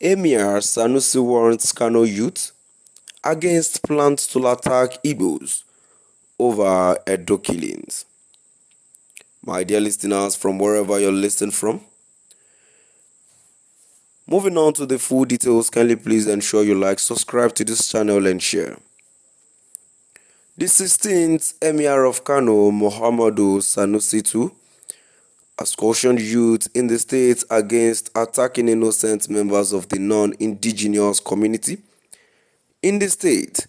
Emir Sanusi warns Kano youth against plans to attack Igbos over Edo killings. My dear listeners, from wherever you're listening from, moving on to the full details, kindly please ensure you like, subscribe to this channel and share. The 16th Emir of Kano, Muhammadu Sanusi II, has cautioned youth in the state against attacking innocent members of the non-indigenous community in the state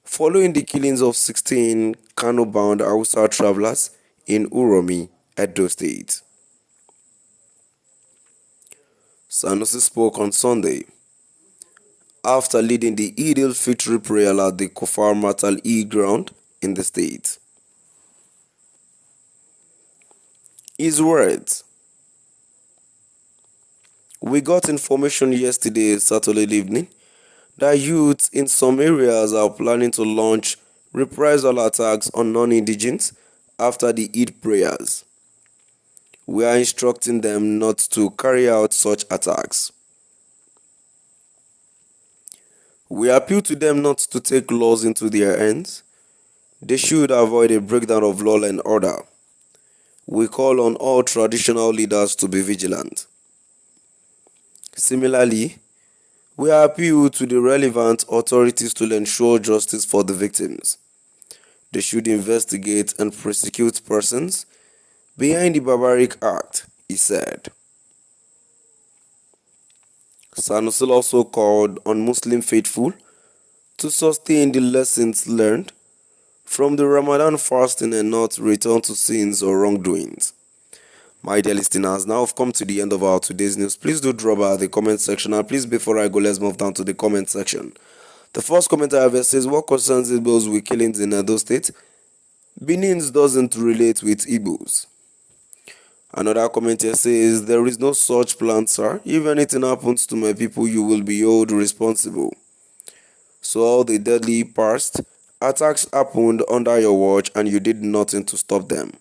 following the killings of 16 Kano-bound Hausa travelers in Uromi, Edo State. Sanusi spoke on Sunday after leading the Eid al-Fitr prayer at the Kofar Matal Eid ground in the state. His words: "We got information yesterday, Saturday evening, that youths in some areas are planning to launch reprisal attacks on non-indigens after the Eid prayers. We are instructing them not to carry out such attacks. We appeal to them not to take laws into their hands. They should avoid a breakdown of law and order. We call on all traditional leaders to be vigilant. Similarly, we appeal to the relevant authorities to ensure justice for the victims. They should investigate and prosecute persons behind the barbaric act," he said. Sanusi also called on Muslim faithful to sustain the lessons learned from the Ramadan fasting and not return to sins or wrongdoings. My dear listeners, now I've come to the end of our today's news. Please do drop by the comment section, and please, before I go, let's move down to the comment section. The first comment I have says, "What concerns Igbos with killings in Edo State? Benin's doesn't relate with Igbos." Another comment here says, "There is no such plan, sir. If anything happens to my people, you will be held responsible. So all the deadly past attacks happened under your watch and you did nothing to stop them."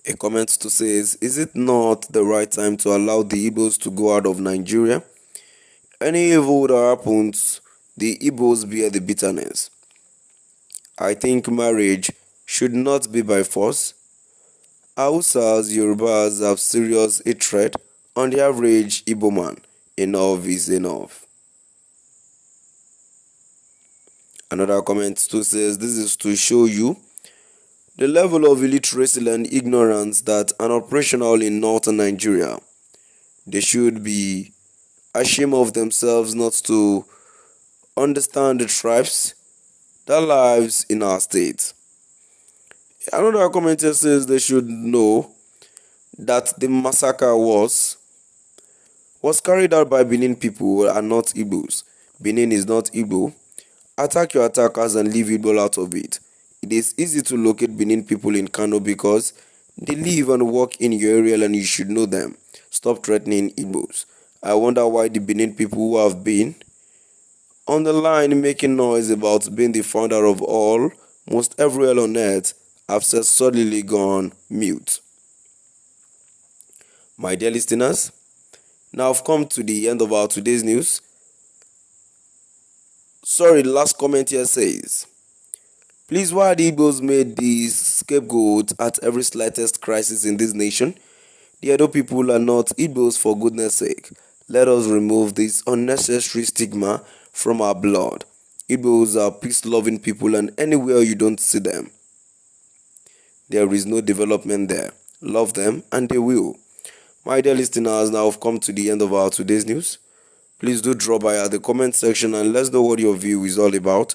A comment to says, "Is it not the right time to allow the Igbos to go out of Nigeria? Any evil that happens, the Igbos bear the bitterness. I think marriage should not be by force. Hausas, Yorubas have serious hatred on the average Igbo man. Enough is enough." Another comment too says, "This is to show you the level of illiteracy and ignorance that are operational in northern Nigeria. They should be ashamed of themselves not to understand the tribes that lives in our state." Another commenter says they should know that the massacre was carried out by Benin people and not Igbos. Benin is not Igbo. Attack your attackers and leave Igbo out of it. It is easy to locate Benin people in Kano because they live and work in your area and you should know them. Stop threatening Igbos. I wonder why the Benin people who have been on the line making noise about being the founder of all, most everywhere on earth, have suddenly gone mute. My dear listeners, now I've come to the end of our today's news. Sorry, the last comment here says, "Please, why are the Igbos made the scapegoat at every slightest crisis in this nation? The Edo people are not Igbos, for goodness sake. Let us remove this unnecessary stigma from our blood. Igbos are peace-loving people, and anywhere you don't see them, there is no development there. Love them and they will." My dear listeners, now I've come to the end of our today's news. Please do drop by at the comment section and let's know what your view is all about.